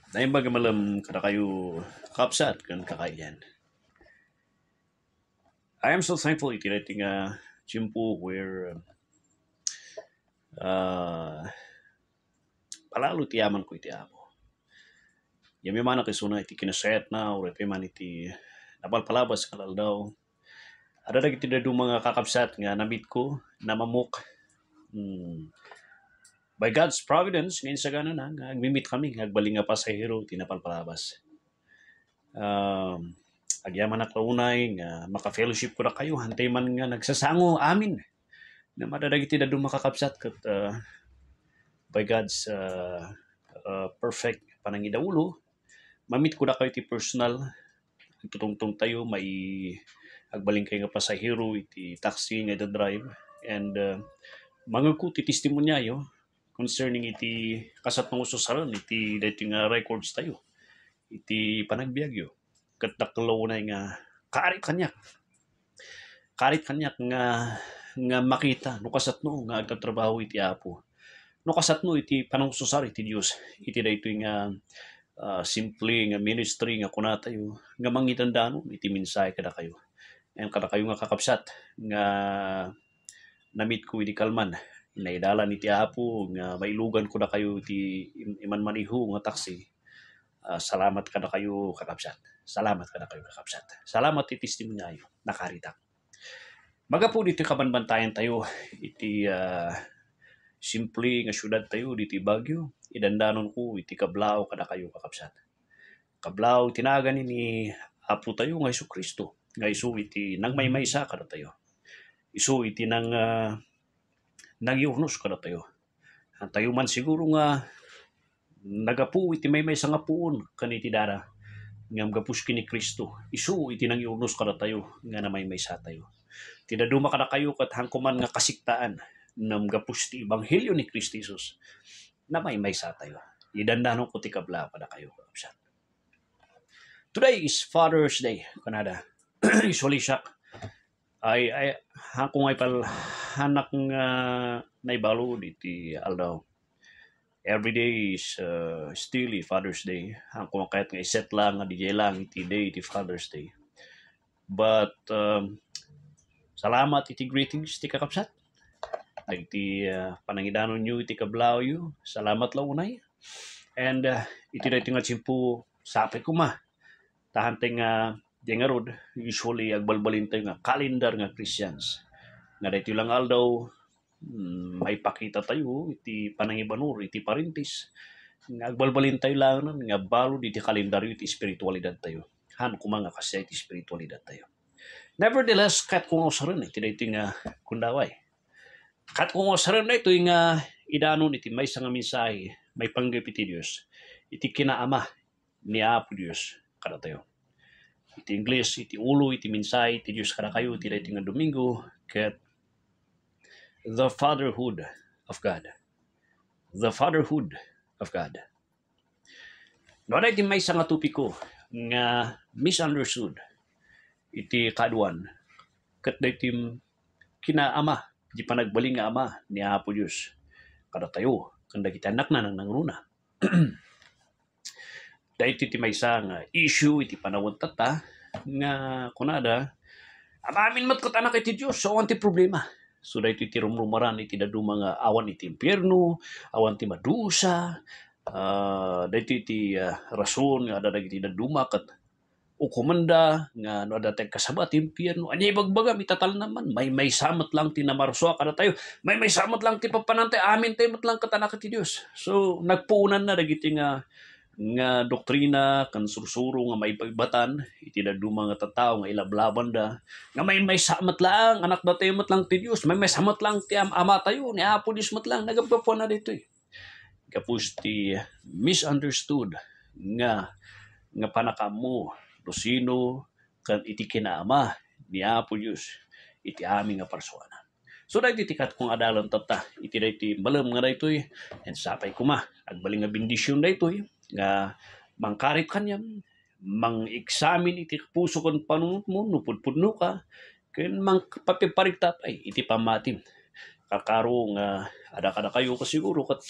Dahil baga malam kada kayo kapsat kan kakayan. I am so thankful iti rating chimpo where uh, palalo ti yaman ko iti amo. Yami mana kisuna iti kinaset na or iti man iti napalpalabas kalal daw. Ada lagi tidak do mga kakapsat nga namit ko namamuk. By God's providence, ngayon sa gana na, agmimit kami, agbaling nga pasahero, tinapalpalabas. Agyaman at kaunay, nga maka-fellowship ko na kayo, hantay man nga nagsasango amin, na madadagiti na dumakakapsat kat by God's perfect panangidaulo, mamit ko na kayo iti personal, tutungtong tayo, may agbaling kayo nga pasahero, iti taxi nga drive, and mga ko ti testimonyayo, concerning iti kasat ng ususaran, iti dating records tayo, iti panagbiagyo. Kat naklaw na nga, karit kanyak nga makita, no kasat no, nga agtatrabaho iti apo. No kasat no, iti panangsusar iti Diyos, iti dayto nga simple nga ministry nga kuna tayo, nga mangitandano, iti minsay kada kayo. And kada kayo nga kakapsat, nga namit ko iti kalman, naidalan iti apo nga mailugan ko na kayo iti iman maniho nga taxi. Salamat kada kayo kakapsat. Salamat kada kayo kakapsat. Salamat iti testimonyayo nakaritak. Maga po dito kabanbantayan tayo iti simple nga syudad tayo diti Baguio. Idandanon ko iti Kablao kada kayo kakapsat. Kablao tinagan ni apo tayo nga Jesucristo. Nga isu iti nang maymaysa kada tayo. Isu iti nang nagyurnos kada tayo. Ang tayo man siguro nga nagapu iti may nga puon kaniti dara ngam gapus kini Kristo. Isu iti nagyurnos kada tayo nga na may sa tayo. Tidaduma kada kayo kat hangkuman nga kasiktaan nam gapus ti ebanghelyo ni Kristo Jesus na may sa tayo. Idandanon ko ti kabla kada kayo. Today is Father's Day, Canada. Usually siya ay kung ay pal hanak nga naibalo iti aldaw. Every day is still Father's Day. Kung kahit nga iset lang nga DJ lang iti day iti Father's Day. But salamat iti greetings iti kakapsat. Iti panangidanon nyo iti kablaw yu. Salamat launay. And iti dati nga simpo sapay ko ma. Tahanteng Dengarod, usually agbalbalin tayo nga calendar nga Christians. Nga dito lang aldaw, may pakita tayo, iti panangibanur, iti parintis. Nga agbalbalin tayo lang nga balo iti kalendaryo, iti spiritualidad tayo. Han kumanga kasi iti spiritualidad tayo. Nevertheless, kat kung osaran, iti dito nga kundaway. Kat kung osaran na ito nga idanon iti may nga mensahe, may panggap iti Diyos. Iti kinaama ni Apo Diyos kada tayo. Iti English, iti ulo, iti minsay, iti Diyos kada kayo, iti dating nga Domingo, ket the fatherhood of God. The fatherhood of God. No, iti may nga tupiko nga misunderstood iti kaduan, ket dating kinaama, di panagbaling nga ama ni Apo Diyos kada tayo, kanda kita anak na nang nangruna. Dahil iti may nga issue iti panawon tata nga kunada amamin mat kat anak iti Diyos so awan ti problema. So dahil iti rumrumaran iti dadu mga awan iti impyerno, awan ti madusa, dahil iti rason nga ada iti daduma kat ukumanda nga no ada tayong kasabat impyerno. Anya ibagbaga mitatal naman may samat lang ti namarso kada tayo. May samat lang ti papanantay amin tayo mat lang kat anak iti Diyos. So nagpuunan na dagiti nga doktrina kan sursuro nga maipagbatan iti dadu mga tattao nga ilablaban da nga may samat lang anak da tayo mat lang ti Dios may samat lang ti ama tayo ni Apo Dios mat lang nagapapo na dito kapus ti misunderstood nga panakamu dosino kan iti kinaama ni Apo Dios iti aming nga parsuanan. So dahil itikat kung adalan tata iti dahi malam nga daytoy and sapay kuma agbaling nga bendisyon daytoy nga mangkarit kanyam mang-examine iti puso kon panunot mo nupudpudno ka ken mangpapiparigtap ay iti pamatim kakaro nga ada kada kayo ka siguro kat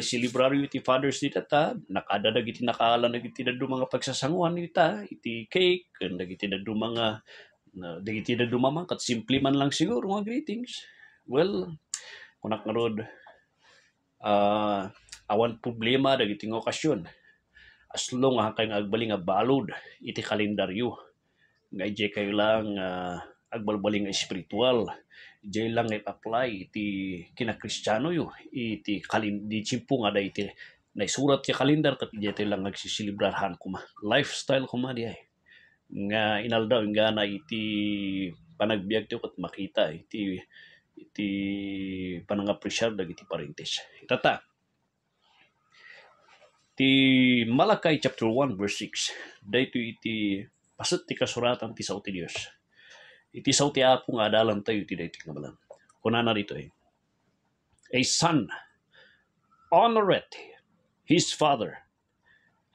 Silibraryo iti Father's Day ta, nakada dagiti nakaala dagiti daddo mga pagsasanguan ita, iti cake, ken dagiti daddo mga dagiti daddo mama kat simple man lang siguro mga greetings. Well, kunak ngarod awan problema dagiti nga okasyon. As long nga kay agbaling nga balod iti kalendaryo. Nga ije kayo lang agbalbaling nga espiritual. Ije lang apply iti kinakristyano yo iti di chimpo nga da iti naisurat ti kalendar kat ije lang nagsisilibrahan kuma. Lifestyle kuma di ay. Nga inaldaw nga na iti panagbiag ti kat makita iti panangapresyar dagiti parentes. Itata ti Malakay chapter 1 verse 6 dayto iti pasat ti kasuratan ti sao ti Dios. Iti sao ti Apo nga adalan tayo ti dayto nga balang. Kunana dito a son honoreth his father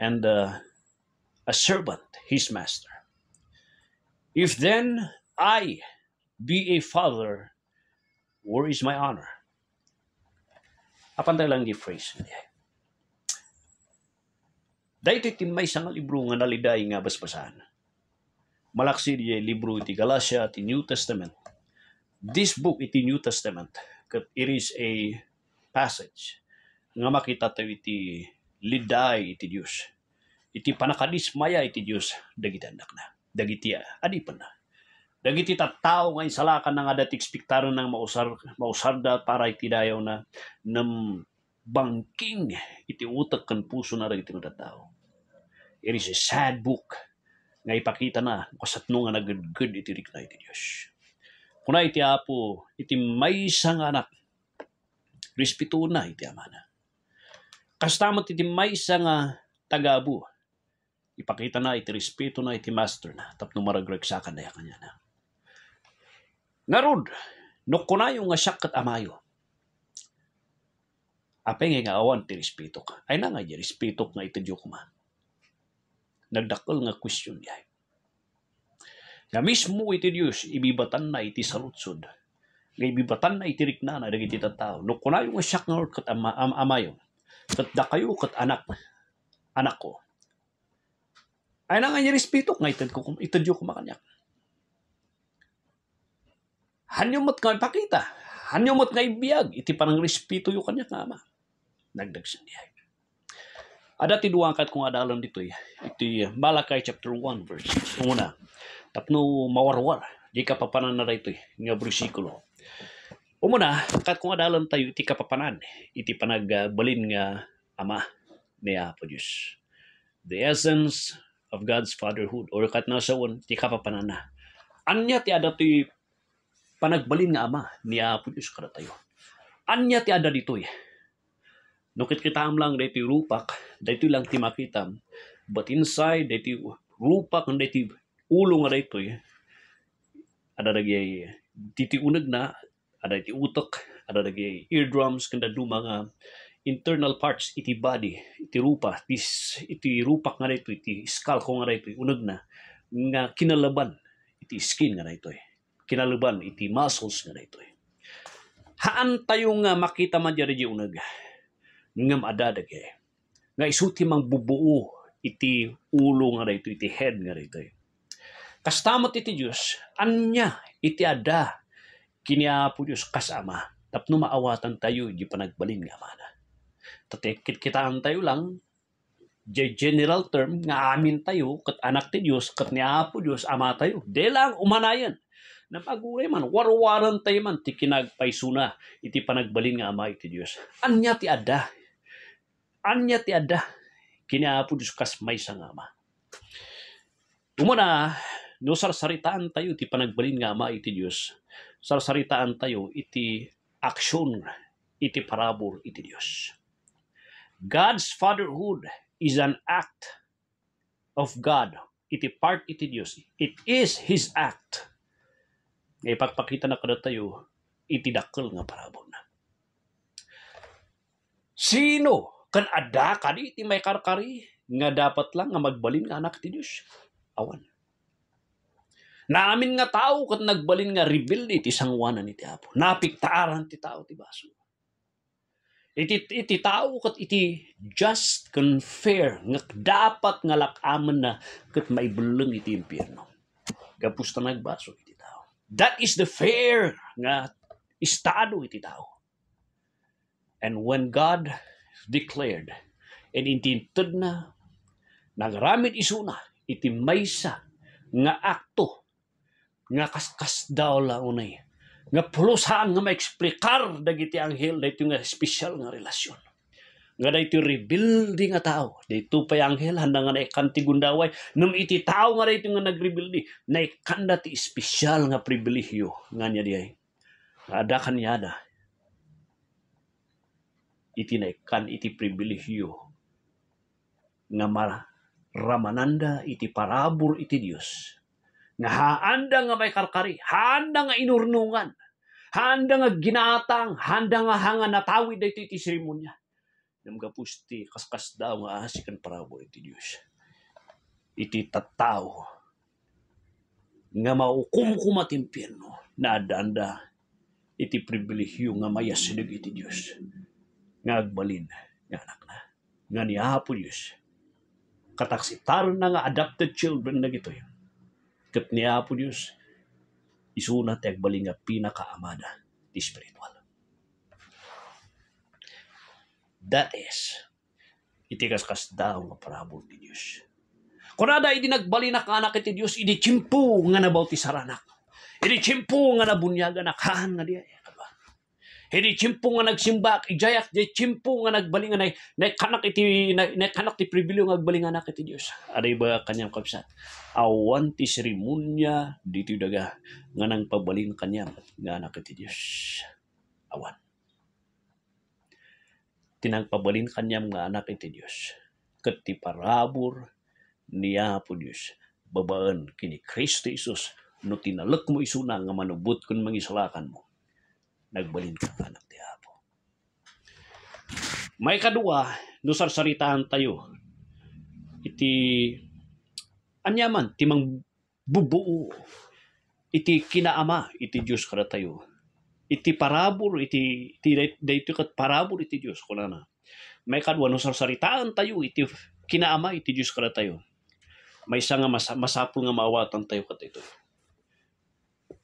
and a servant his master. If then I be a father, where is my honor? Apan tayo lang di phrase. Dahil iti may isang libro nga naliday nga basbasan. Malaksi di libro iti Galatia, iti New Testament. This book iti New Testament, it is a passage nga makita tayo iti liday iti Diyos. Iti panakadismaya iti Diyos, dagiti anak na. Dagiti adipan na. Dagiti tattao nga insalakan na nga dati ekspektaran ng mausarda para iti dayaw na nam bangking iti utak kan puso na dagiti nga tattao. It is a sad book nga ipakita na kasatno nga nagagod iti rikna iti Diyos. Kuna iti Apo, iti maysa nga anak, respeto na iti amana. Kastamat iti maysa nga tagabu, ipakita na iti respeto na iti master na, tapno maragragsakan na kanya na. Narod, no kunayo nga siya kat amayo, apeng nga awan ti respeto ka. Ay na nga di respeto nga iti Diyo kuma. Nagdakol nga question niya. Nga mismo iti Diyos, ibibatan na iti salutsod. Nga ibibatan na iti rikna na dagiti tattao. No kunayo nga siya nga kat amayo, kat da kayo kat anak ko. Ay na nga niya respeto nga iti Diyo kumakanyak. Hanyumot nga ipakita. Hanyumot nga ibiyag. Iti panang respeto yung kanya nga ama. Nagdagsan niya. Ada ti duwangkat kung adalan dito iti Malakay chapter 1 verse. Una, tapno mawarwar. Di kapapanan na rito nga bersikulo. Umuna, kat kung adalan tayo iti kapapanan. Iti panagbalin nga ama ni Apo Diyos. The essence of God's fatherhood. Or kat nasaon, iti kapapanan na. Anya ti ada ti panagbalin nga ama ni Apo Diyos kada tayo. Anya ti ada dito Nukit kita lang dito rupak, dito lang ti makitam. But inside, dito rupak, dito ulo nga dito ada lagi dito unag na, ada iti utok, ada lagi eardrums, kanda do mga internal parts, iti body, iti rupa, iti rupak nga dito, iti skull ko nga dito, unag na, nga kinalaban, iti skin nga dito kinalaban, iti muscles nga dito Haan tayo nga makita man dyan unag, ngam adadag nga isuti mang bubuo iti ulo nga dito, iti head nga dito Kastamot iti Diyos, anya iti ada kiniapo Diyos kasama, tapno maawatan tayo, di panagbalin nga mana. Tatikit kitaan tayo lang, di general term, nga amin tayo, kat anak ti Diyos, kat niapo Diyos, ama tayo. De lang, umanayan. Napaguray man, warwaran tayo man, ti kinagpaisuna, iti panagbalin nga ama iti Diyos. Anya ti ada. Anya ti ada. Kiniapo Diyos kasmay sa nga ama. Umuna, no sarsaritaan tayo, iti panagbalin nga ama iti Diyos. Sarsaritaan tayo, iti aksyon, iti parabor iti Diyos. God's fatherhood is an act of God. Iti part iti Diyos. It is His act. Ngay pagpakita na kada tayo, iti dakkel nga parabor na. Sino kan ada kadi iti may karkari nga dapat lang nga magbalin nga anak ti Diyos? Awan. Naamin nga tao kat nagbalin nga rebelde iti sangwanan iti Apo. Napiktaaran ti tao ti baso. Iti tao kat iti just kan fair nga dapat nga lakaman na kat maibuleng iti impyerno. Gapos ta nagbaso iti tao. That is the fair nga estado iti tao. And when God declared and intinted na nagramid isuna iti maysa nga akto nga kaskas daw launay nga pulusan nga maeksplikar dagiti anghel dayto nga special nga relasyon nga dayto rebuilding nga tao dayto pay anghel handa nga naikan ti gundaway num iti tao nga dayto nga nagrebuildi naikanda ti special nga pribilehyo nga niya diay ada kanyada iti naikan iti pribilehyo nga ramananda iti parabor iti Dios nga haanda nga may karkari, haanda nga inurnungan, haanda nga ginatang, haanda nga hanga natawid dayto iti seremonya. Namgapusti kaskas daw nga asikan parabor iti Dios. Iti tattao nga maukumkum at impyerno na adanda iti pribilehyo nga mayasideg iti Dios. Nga agbalin nga anak na. Nga niyapo Dios. Kataksitar na nga adopted children na gitoy. Kat niya po Diyos, isuna ti agbaling nga pinakaamada ti spiritual. That is, iti kaskas daw nga parabol ti Diyos. Kunada, idi nagbali na kanak iti Diyos, idi tsimpo nga nabaw ti saranak. Idi tsimpo nga nabunyaga na kahan nga diya. Idi tsimpo nga nagsimbak, ijayak, di tsimpo nga nagbaling nga kanak ti pribilyo nga agbaling anak iti Diyos. Aday ba kanyang kapsat? Awan ti seremonya dito daga nga nang pabaling kanyang nga anak iti Diyos. Awan. Tinagpabalin kanyang nga anak iti Diyos. Ket ti parabor niya po Diyos. Babaan kini Kristo Jesus no tinalek mo isuna nga manubot kun mangisalakan mo. Nagbalin ka anak ti Apo. May kadua, no sarsaritaan tayo. Iti anyaman, ti mang bubuo. Iti kinaama, iti Diyos kada tayo. Iti parabor, iti dayto kat parabor iti Diyos kuna na. May kadua, no sarsaritaan tayo, iti kinaama, iti Diyos kada tayo. May isa nga masapul nga maawatan tayo kat ito.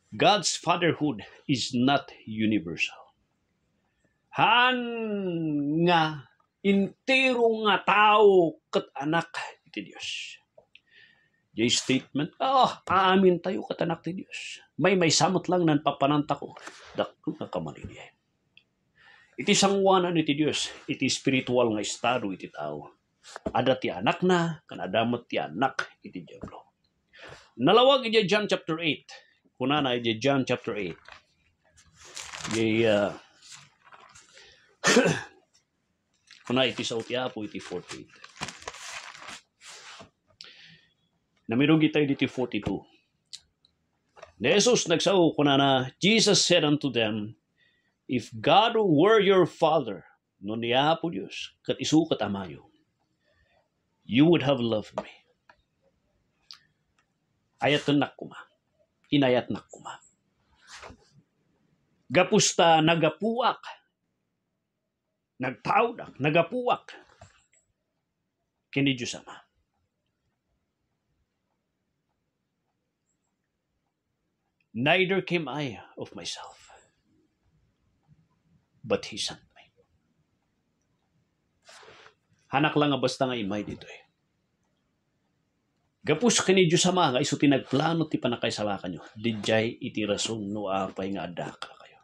God's fatherhood is not universal. Han nga intero nga tao kat anak iti Dios. Yung statement, aamin tayo kat anak ti Dios. May samot lang nan papananta ko. Dakto nga kamalili. Iti sangwanan iti Dios, iti spiritual nga estado iti tao. Ada ti anak na, kanadamot ti anak iti Diablo. Nalawag iti John chapter 8. Kunana iti John chapter 8. Kuna iti sa utiapo iti 48. Namirugi tayo diti 42. Na Jesus nagsao kunana, Jesus said unto them, if God were your father, no niya po Diyos, kat isukat amayo, you would have loved me. Ayatan na kuma. Inayat na kuma. Gapusta nagapuak. Nagtawdak, nagapuak. Kini Diyos Ama. Neither came I of myself, but He sent me. Hanak lang nga basta nga imay dito eh. Gapus kini Diyos Ama nga iso tinagplano ti panakaisalakan nyo. Dijay iti rason no apay nga adaka kayo.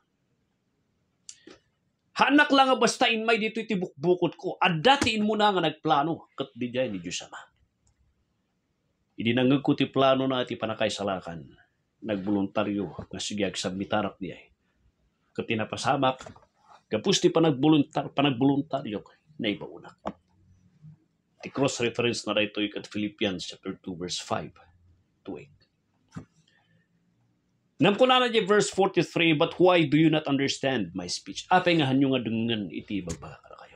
Hanak lang nga basta inmay dito iti bukbukod ko. Adatiin mo na nga nagplano. Kat dijay ni Diyos Ama. Idinangag ko ti plano na iti panakaisalakan. Nagboluntaryo nga sige agsabmitarak di ay. Kat tinapasamak. Gapus ti panagboluntaryo na ibaunak. The cross-reference na rito ikat Philippians chapter 2 verse 5 to 8. Namkunana di verse 43, but why do you not understand my speech? Apay nga hanyo nga dungan iti bagbaga kada kayo.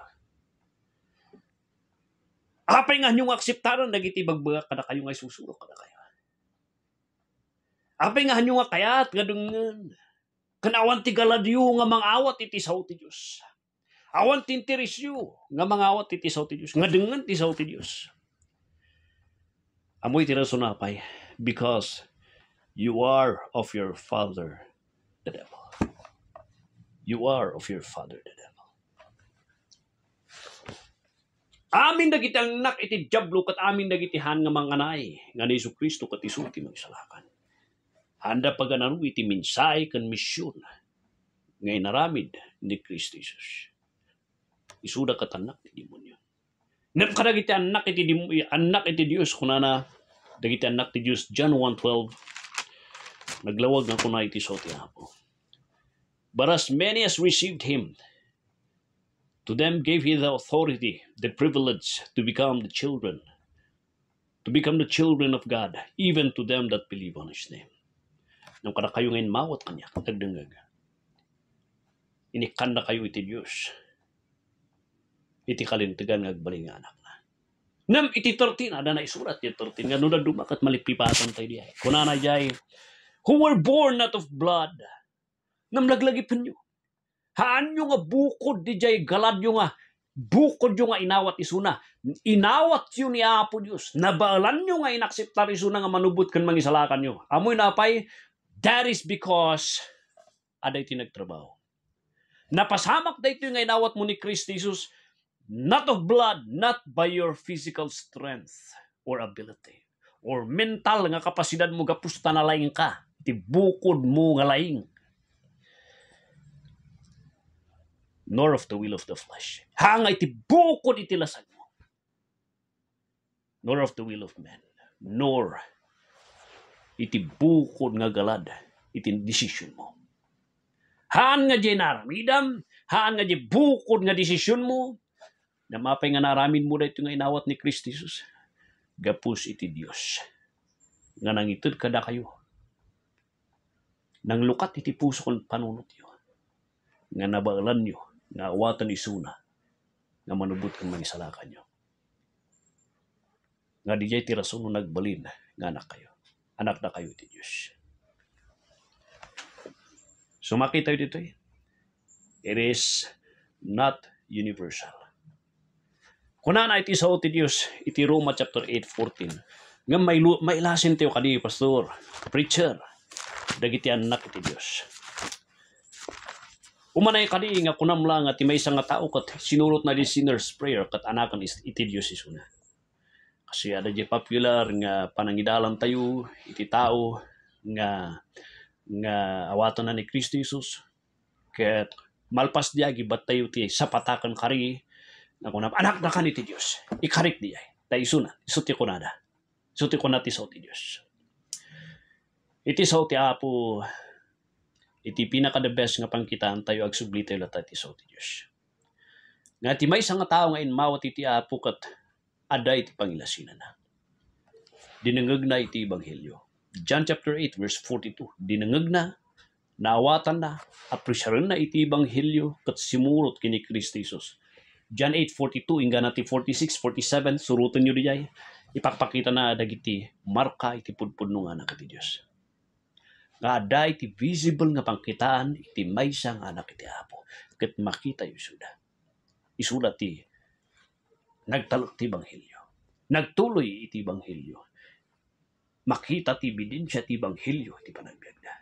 Apay nga hanyo nga akseptaran dagiti bagbaga kada kayo nga isusuro kada kayo. Apay nga hanyo nga kayat nga dungan. Kanawan ti galadyo nga mangawat iti sao ti Diyos. Awan tintirisyo nga mangawat iti saw ti Dios, nga dengan ti saw ti Dios. Amoy ti rason apay, because you are of your father the devil. You are of your father the devil. Amin dagiti anak iti diablo kat amin dagitihan nga manganay nga ni Jesu-Kristo kat isu ti magsalakan. Handa paganaru iti minsay ken misyon nga inaramid ni Kristo Jesus. Isuda kat anak ti demonyo. Nem kadagiti anak iti Dios kunana dagiti anak ti Dios John 1:12 naglawag nga kunay iti so ti Apo. But as many as received him, to them gave he the authority, the privilege to become the children of God, even to them that believe on his name. Nung kada kayo ngayon mawat kanya, nagdengag. Inikan na kayo iti Diyos. Iti kalintigan ngagbaling nga anak na. Nam iti 13, ada na isurat iti 13, nga nung dumakat malipipatan tayo diya. Kunana jay, who were born not of blood, nam laglagipin nyo. Haan nyo nga bukod di jay galad nyo nga, bukod nyo nga inawat isuna. Inawat yun ni Apo Diyos. Nabaalan nyo nga inakseptar isuna nga manubot kan mangisalakan nyo. Amoy napay, that is because aday tinagtrabaho. Napasamak da ito yung nga inawat mo ni Christ Jesus, not of blood, not by your physical strength or ability, or mental nga kapasidad mo gapusta na laing ka. Iti bukod mo nga laing. Nor of the will of the flesh. Hanga iti bukod iti lasag mo. Nor of the will of man. Nor iti bukod nga galad iti desisyon mo. Haan nga di naramidam, haan nga di bukod nga desisyon mo, na mapay nga naramin mo na ito nga inawat ni Christ Jesus. Gapus iti Dios. Nga nangitid kada kayo. Nang lukat iti puso kon panunot yun. Nga nabaalan nyo. Nga awatan isuna nga manubot kang mangisalakan nyo. Nga di jay tirason nagbalin nga anak kayo. Anak na kayo ti Diyos. So makita yun dito eh. It is not universal. Kuna na iti sa ti Diyos, iti Roma chapter 8:14. Nga mailasin tayo kadi, pastor, preacher, dagiti anak iti Diyos. Umanay kadi nga kunam lang at may isang nga tao kat sinurot na di sinner's prayer kat anakan iti Diyos isuna. Kasi ada di popular nga panangidalan tayo iti tao nga awatan na ni Kristo Jesus. Ket malpas diya gibat tayo ti sapatakan kari nga kunam anak na kan iti Diyos. Ikarik diya. Ta isuna, isuti ko nada. Isuti ko nati sa ti Diyos. Iti sa ti Apo iti pinaka the best nga pangkitaan tayo agsubli tayo lahat iti sa ti Diyos. Nga ti may isang nga tao nga inmawat iti Apo kat ada iti pangilasinan na. Dinangag na iti Ebanghelyo. John chapter 8 verse 42. Dinangag na, naawatan na, apresyaran na iti Ebanghelyo kat simurot kini Kristo Jesus. John 8:42 ingga nati 46, 47 surutan nyo dijay. Ipakpakita na dagiti marka iti pudpudno nga anak iti Diyos. Nga ada iti visible nga pangkitaan iti maysa nga anak iti Apo. Ket makita yu suda. Isuda ti nagtalok ti Ebanghelyo. Nagtuloy iti Ebanghelyo. Makita ti ebidensya ti Ebanghelyo iti panagbiag na.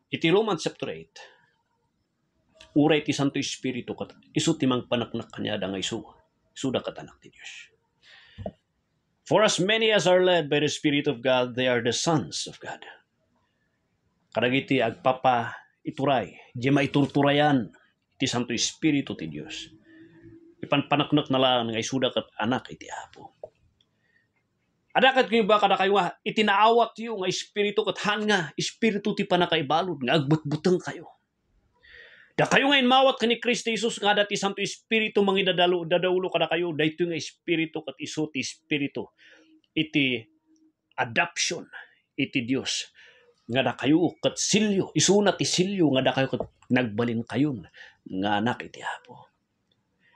Iti Romans chapter 8. Uray ti Santo Espiritu kat isu ti mang panaknak kanya da nga isu. Suda kat anak ti Diyos. For as many as are led by the Spirit of God, they are the sons of God. Kadagiti agpapa ituray, di maiturturayan iti Santo Espiritu ti Dios. Ipanpanaknak na lang nga isuda kat anak iti Apo. Adakat kayo ba kada kayo itinaawat yu nga Espiritu kat hanga Espiritu ti panakaibalod nga agbutbuteng kayo. Da kayo ngayon mawat ka ni Kristo Jesus nga dati Santo Espiritu dadaulo kada kayo dayto nga Espiritu kat isu ti Espiritu iti adoption iti Dios nga da kayo kat silyo isuna ti silyo nga da kayo kat nagbalin kayo nga anak iti Apo.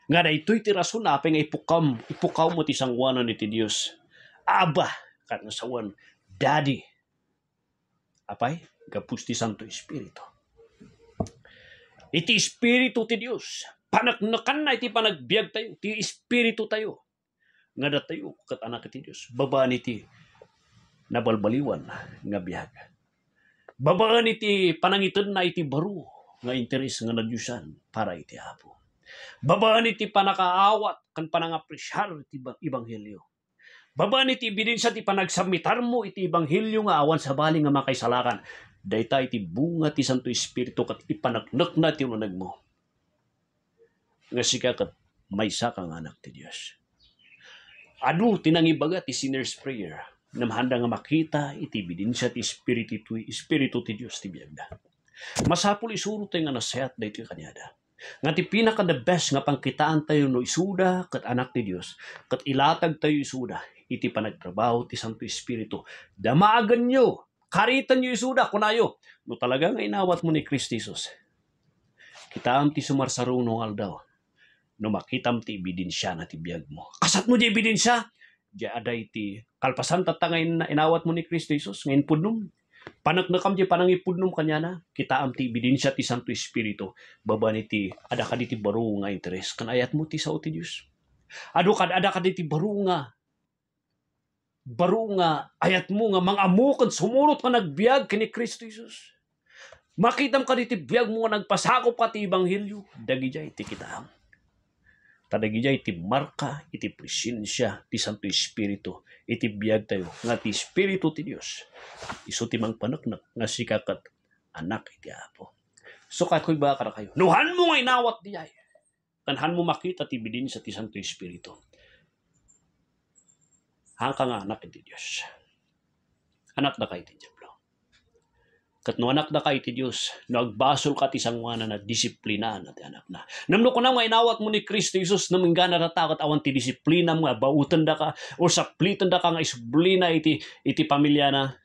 Nga daytoy ti rason na apay nga ipukaw mo ti sangwanan iti Dios. Aba kat nga sawan daddy. Apay gapus ti Santo Espiritu. Iti Espiritu ti Dios. Panaknakan na iti panagbiag tayo. Ti Espiritu tayo. Nga da tayo kat anak iti Dios. Babaan iti nabalbaliwan nga biyag. Babaan iti panangitan na iti baro nga interes nga nadyusan para iti Apo. Babaan iti panakaawat kan panangapresyar iti Ebanghelyo. Babaan iti ebidensya ti panagsamitar mo iti Ebanghelyo nga awan sa bali nga makaisalakan. Dayta iti bunga ti Santo Espiritu kat ipanaknak na ti unag mo. Nga sika kat maysa kang anak ti Dios. Adu tinangibaga ti sinner's prayer. Namhanda nga makita iti ebidensya ti Espiritu ti Dios ti biyagda. Masapul isuro tayo nga nasayat dayto kanyada. Nga ti pinaka the best nga pangkitaan tayo no isuda kat anak ti Dios. Kat ilatag tayo isuda iti panagtrabaho ti Santo Espiritu. Damaagan nyo. Karitan nyo isuda kunayo. No talaga nga inawat mo ni Kristo Jesus. Kitaam ti sumarsarunong aldaw. No makitam ti ebidensya na ti biyag mo. Kasat mo di ebidensya. Di aday ti kalpasan tatangay na inawat mo ni Kristo Jesus. Ngayon pudnum. Panaknakam di panangipudnum kanya na. Kitaam ti ebidensya ti Santo Espiritu. Baban iti ada ka di ti baro nga interes. Kanayat mo ti sao ti Diyos. Ada ka di ti baro nga ayat mo nga mangamukan sumurot ka nagbiag kini Kristo Jesus. Makitam ka di ti biag mo nga nagpasakop ka ti Ebanghelyo. Dagijay ti kitaam. Tadagijay iti marka, iti presensya, ti Santo Espiritu, iti biyag tayo, nga ti Espiritu ti Dios. Iso ti mang panaknak, nga sikakat anak iti Apo. So kakoy ba kara kayo? Nuhan mo nga inawat diyay. Kanhan mo makita ti bidin sa ti Santo Espiritu. Hangka nga anak iti Dios. Anak na kayo ti Diablo. Kat no anak na kayo ti Diyos, no agbasol ka ti sangwana na disiplina na ti anak na. Namno ko na nga inawat mo ni Kristo Jesus na minggana na takot awan ti disiplina mo, bautan da ka, o saplitan da ka nga isublina iti pamilya na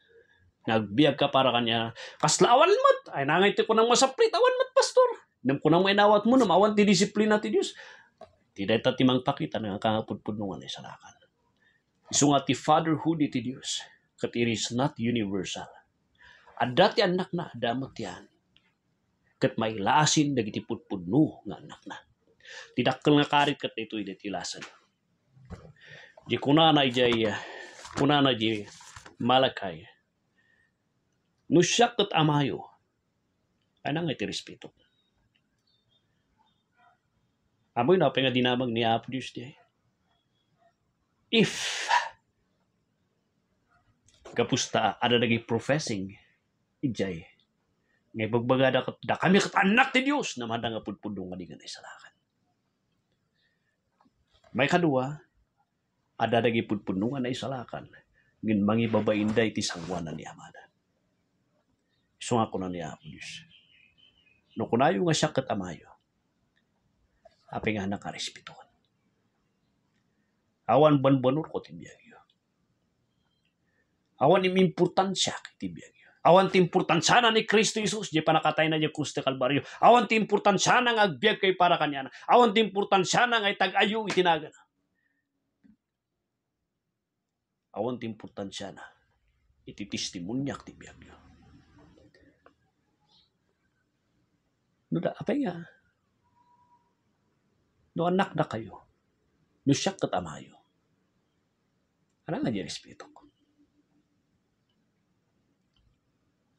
nagbiag ka para kanya. Kasla awan mat, ay nangay ti ko nang masaplit, awan mat pastor. Nam ko nang inawat mo, awan ti disiplina ti Diyos. Ti dayta ti mangpakita na kangapudpudnungan ay salakan. Isu nga ti fatherhood iti Diyos, kat it is not universal. At dati anak na, damot yan. Kat may laasin, dagiti pudpudno nga anak na. Tidakkel nga karit kat ito idetilasan. Di kunana di malakay. Nusyak kat amayo. Anang iti respeto. Amoy na nga dinamag ni Apo Diyos di. If kapusta ada nagi professing ijay ngay bagbagada da kami kat anak ti Dios na madang nga pudpudong nga di nga naisalakan. May kadua ada dagi pudpudong nga naisalakan ngin mangibabainday ti sangwanan ni amada. So nga ko na ni Apo Diyos. No kunayo nga siya kat amayo. Api nga nakarespetuhan. Awan banbanur ko ti biyagyo. Awan importansya ti biyagyo. Awan ti importansya na ni Kristo Jesus di panakatay na di krus ti Kalbaryo. Awan ti importansya na nga agbiag kay para kanya na. Awan ti importansya na nga itag-ayo itinaga na. Awan ti importansya na iti testimonyak ti biyagyo. No da apay nga. No anak na kayo. No siyak kat amayo. Ano nga di respeto ko?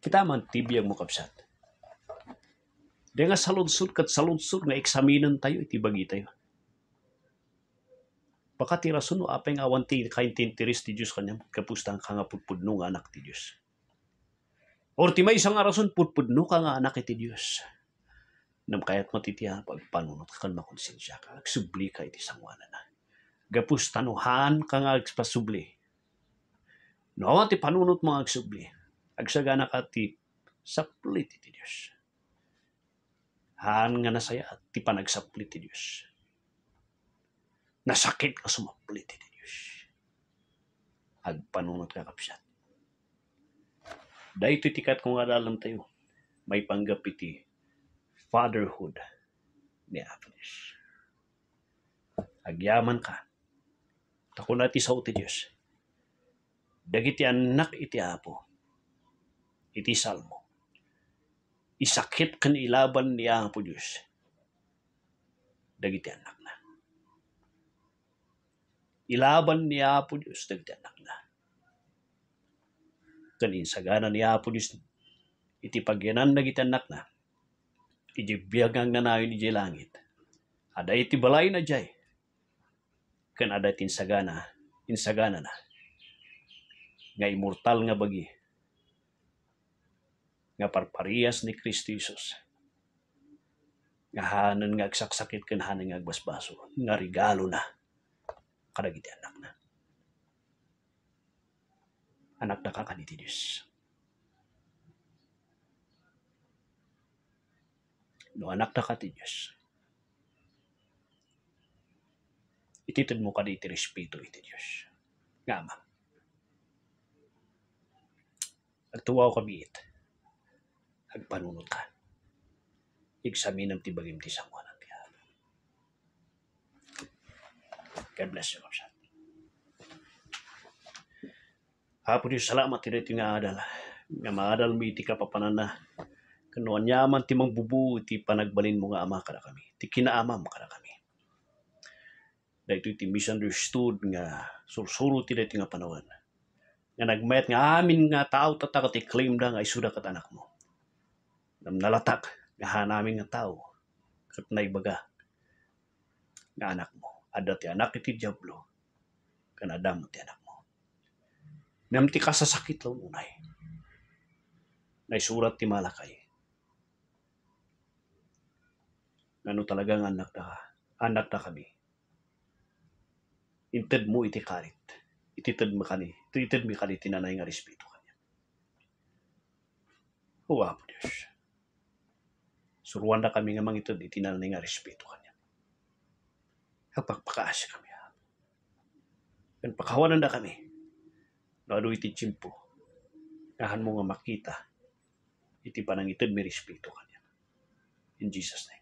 Kita man tibiyang mo kapsat. Di nga saludsud kat saludsud nga eksaminan tayo iti bagi tayo. Baka tirasun no apay nga awan ti kaintintiris ti Diyos kanyang kapustang ka nga pudpudno nga anak ti Diyos. Or ti may isang arason pudpudno ka nga anak iti Diyos. Nam kayat matitiya pagpanunot ka kan makonsensya ka. Agsubli ka iti sangwana na. Gapus tanuhan ka nga agpasubli. No awan ti panunot mga agsubli. Agsagana ka ti saplit iti Diyos. Haan nga nasaya at ti panagsaplit iti Diyos. Nasakit ka sumaplit iti Diyos. Agpanunot ka kapsyat. Dahil iti tikat kung adalam tayo, may panggap iti fatherhood ni Apo Diyos. Agyaman ka. Tako na ti sao ti Diyos. Dagiti anak iti Apo. Iti salmo. isakit kan ilaban niya po Diyos. Dagiti anak na. Ilaban niya po Diyos, dagiti anak na. Kanin sagana niya po Diyos, iti pagyanan dagiti anak na, iti biyagang nanayon iti langit. Ada iti balay na jay, kan ada iti insagana na, nga immortal nga bagi, nga parpariyas ni Kristo Jesus, nga hanan nga agsaksakit kan hanan nga agbasbaso, nga regalo na kadagiti anak na. Anak na ka kaniti Diyos. No anak na ka ti Diyos, ititid mo ka di iti respeto iti Diyos. Nga ama, agtuwaw kami it, agpanunod ka, igsaminam ti bagim ti sangwanan ti Apo. God bless you, Lord. Apo Diyos, salamat iti nga adal. Nga maadal mo iti kapapanan na. Kanuan yaman ti mangbubu iti panagbalin mo nga ama kada kami. Ti kinaamam kada kami. Dahil iti misunderstood nga sursuro ti dati nga panawan. Nga nagmayat nga amin nga tao tatak ti claim da nga isuda kat anak mo. Nalatak nga hanamin nga tao kat naibaga nga anak mo. Ada ti anak iti Diablo. Kanadam ti anak mo. Namti kasasakit lang unay. Naisurat ti Malakay. Ano talagang anak na kami. Inted mo iti karit. Ititid mo kani. Ititid mo kani tinanay nga respeto kanya. O Apo Diyos. Suruan na kami nga mangitid itinanay nga respeto kanya. Kapagpakaas kami. Kan pakawanan na kami. Lalo iti tsimpo. Nahan mo nga makita. Iti panangitid may respeto kanya. In Jesus' name.